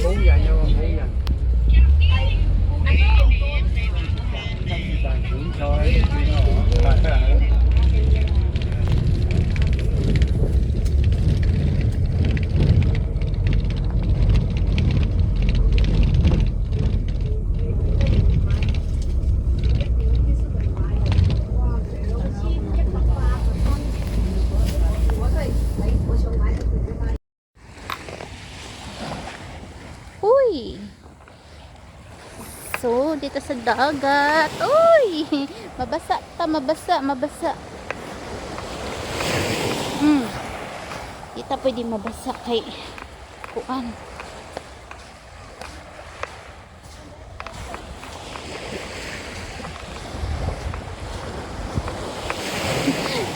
Bốn giờ vô, 4 giờ. Đúng rồi. Uy! So, dito sa dagat. Uy! Mabasa ta, mabasa. Dito pwede mabasa kay kuan.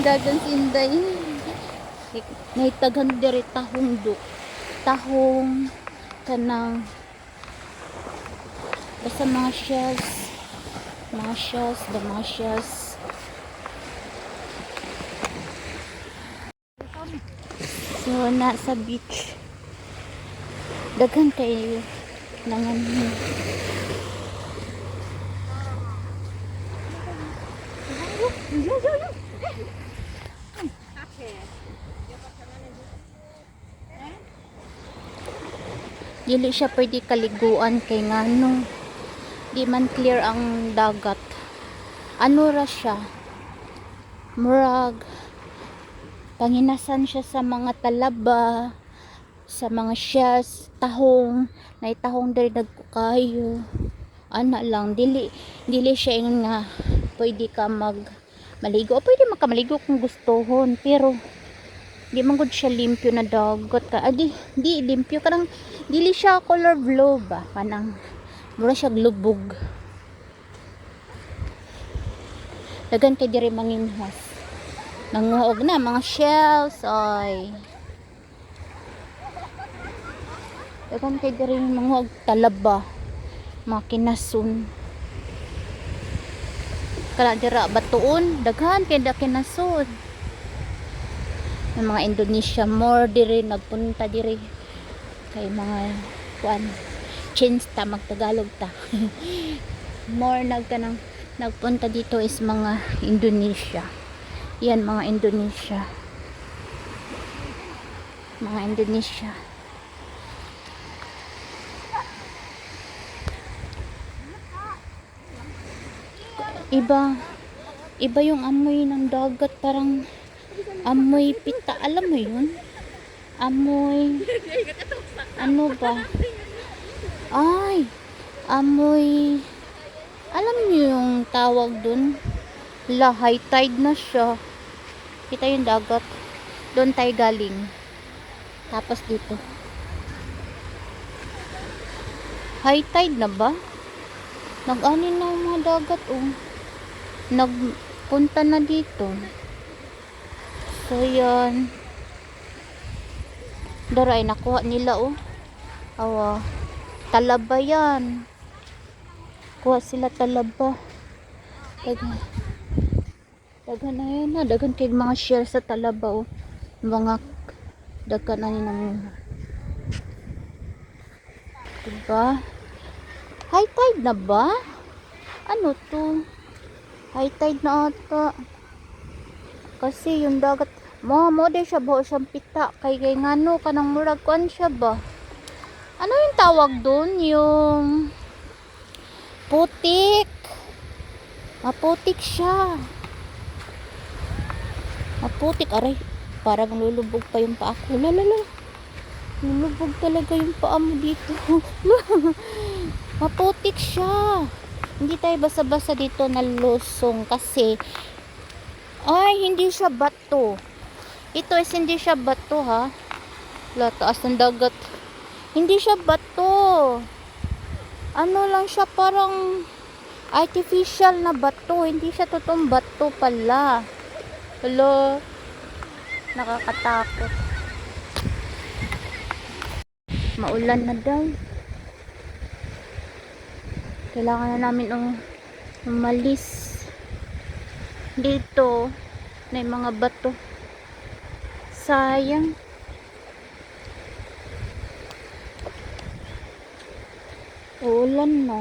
Dagan sinday. Naitagan diri tahong kanang basta mga shells. So, nasa beach. Daghan kayo nangan. Dili siya pwede kaliguan kay ngano di man clear ang dagat. Ano ra siya? Murag panginasan siya sa mga talaba, sa mga shells, tahong, naitahong diri nagkukayo. Ana lang dili siya yung nga pwede ka maligo. O pwede makamaligo kung gustohon, pero di man gud siya limpyo na dagat ka. Di limpyo kanang dili siya color blue ba? Kanang mura siya lubog. Dagan kay diri manginhas. Nanguhog na mga shells oy. Dagan kay diri manguhog talaba. Mga kinasun. Kala dira batuon, daghan kay da kinasun. Ng mga Indonesia more diri nagpunta diri kay mga kuan chinsta magtagalog ta. More nagpunta dito is mga Indonesia. Yan mga Indonesia. Iba yung amoy ng dagat, parang amoy pita, alam mo yun? Amoy ano ba? Ay, amoy alam niyo yung tawag dun? High tide na siya. Kita yung dagat. Doon tayo galing. Tapos dito. High tide na ba? Nag-anin na yung mga dagat nagpunta na dito. So yan. Daray nakuha nila awa. Talaba yan. Kuha sila talaba. Daghan na yan na. Daghan kay mga share sa talaba Mga daghan na yun diba? High tide na ba? Ano to? High tide na ata. Kasi yung dagat mo din siya ba siyang pita kay ngano kanang murag kuan siya ba? Ano yung tawag doon? Yung putik. Maputik siya. Maputik aray. Parang lulubog pa yung paa ko. Lalala. Lulubog talaga yung paa mo dito. Maputik siya. Hindi tayo basa-basa dito nalusong kasi hindi siya bato. Ito is hindi siya bato ha. Taas ng dagat. Hindi siya bato. Ano lang siya, parang artificial na bato. Hindi siya totoong bato pala. Hello. Nakakatakot. Maulan na daw. Kailangan na namin umalis. Dito na yung mga bato. Sayang. Uulan na.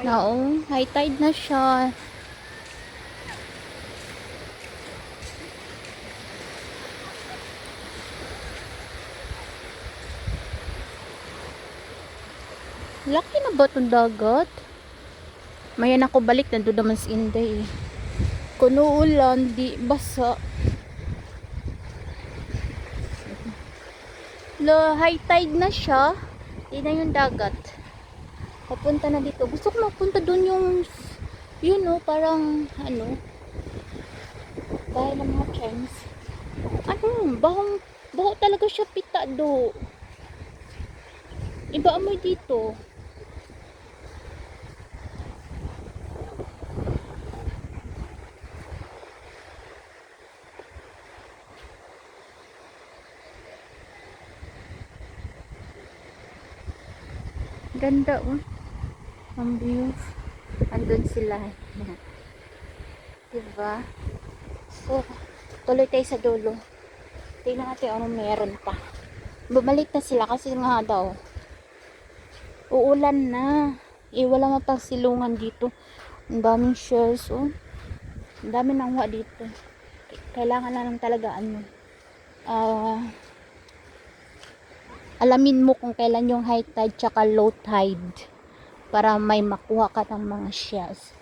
Oo, high tide na siya. Laki na ba itong dagat? Mayan ako balik, nandun naman si Inday eh. Kuno ulan, di basa. High tide na siya. Di na yung dagat. Papunta na dito. Gusto ko mapunta dun yung, yun no, parang, ano, bahay ng mga Chinese. Ano, baho talaga siya pita do. Iba amoy dito. Ganda oh. Ang views. Andun sila. Diba? So, tuloy tayo sa dulo. Tingnan natin anong meron pa. Bumalik na sila kasi nga daw uulan na. Wala mapagsilungan dito. Ang daming shells oh. Ang dami nang dito. Kailangan na lang talaga ano. Alamin mo kung kailan yung high tide tsaka low tide para may makuha ka ng mga shells.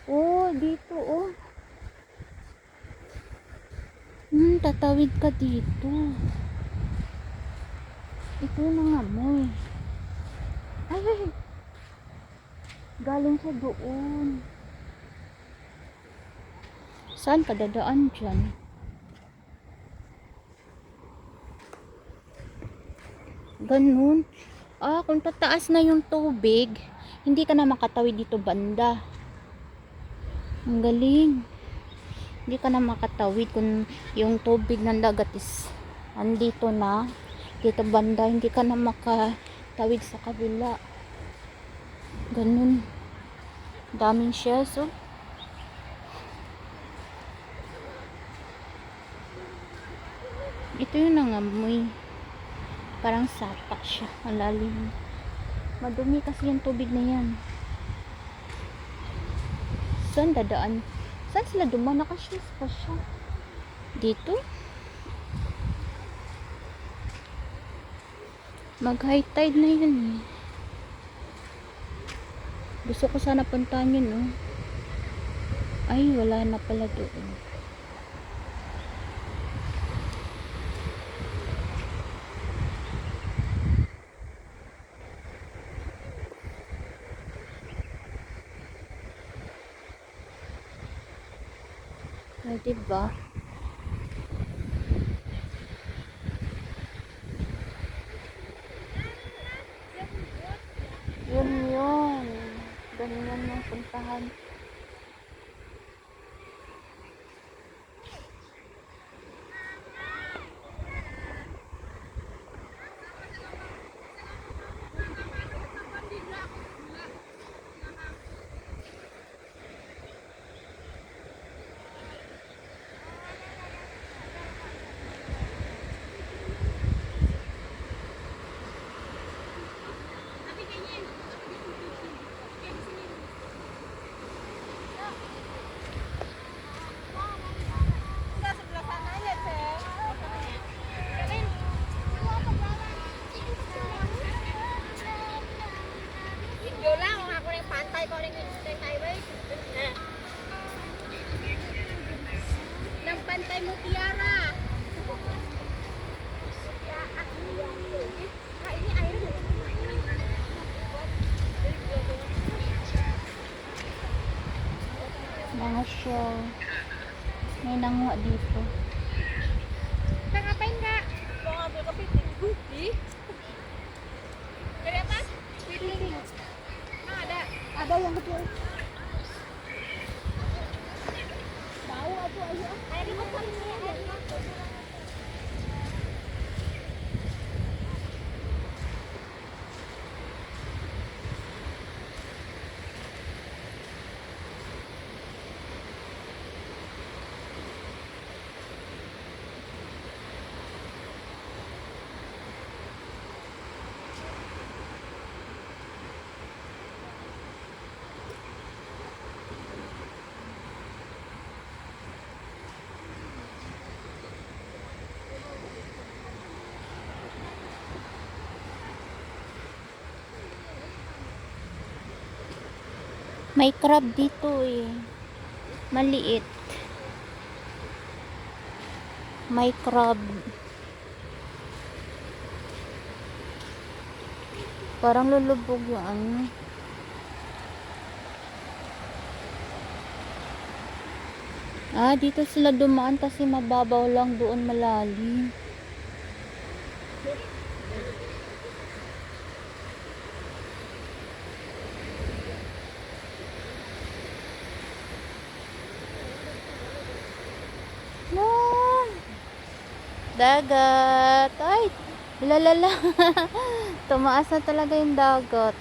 Oh, dito oh. Tatawid ka dito. Ito na nga mo eh. Ay. Galing sa doon. Saan ka dadaan dyan? Ganun. Kung tataas na yung tubig, hindi ka na makatawid dito banda. Ang galing. Hindi ka na makatawid kung yung tubig ng dagat is andito na. Dito banda, hindi ka na makatawid sa kabila. Ganun. Daming shells oh. Ito yung nangamoy. Parang sapa siya. Ang lalim. Madumi kasi yung tubig na yan. Saan dadaan? Saan sila dumaan? Nakashoes pa siya. Dito? Mag high tide na yun eh. Gusto ko sana puntahan yun oh. Ay, wala na pala doon. Ay, diba? Yun. Ganyan yung puntahan. Ng Pantay Mutiara. Mga shell. May nanguha dito. Ngapain ka? Kung nga ka piting buki. Kaya pa? Piting. Ada. Ada yang betul. Tahu aku ayo. Ayo di motor ini. May crab dito eh. Maliit. May crab. Parang lulubog yung ano. Dito sila dumaan kasi mababaw lang, doon malalim. No. Dagat. Ay, lalala. Tumaas na talaga yung dagat.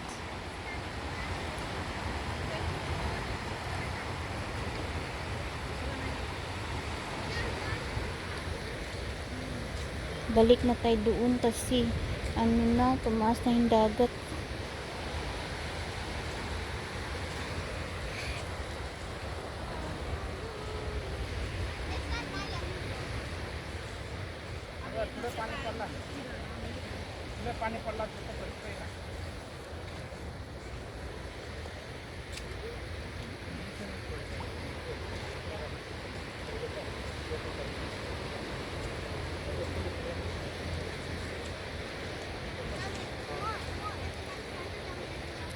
Balik na tayo doon kasi ano na, tumaas na yung dagat.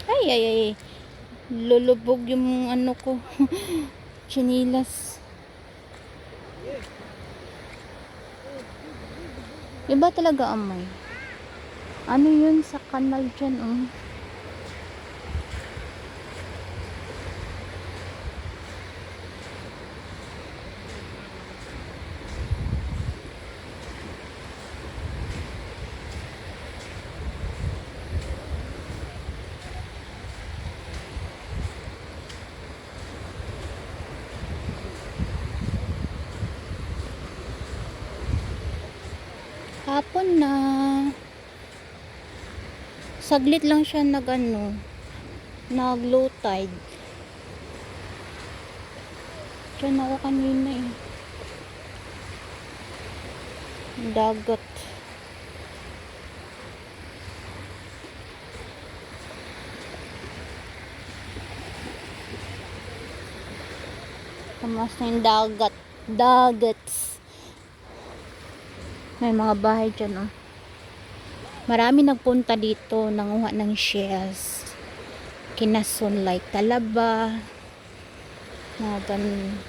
Ay, ay, ay. Lulubog yung ano ko. Chinilas. Iba talaga amoy. Ano yun sa kanal dyan, oh. Hapon na. Saglit lang siya nag low tide. Diyan ako kanina eh. Dagat. Tamas na yung dagat. Dagats. May mga bahay dyan, oh. Marami nagpunta dito, nanguha ng shells. Kina Sunlight Talaba. Mga ganun.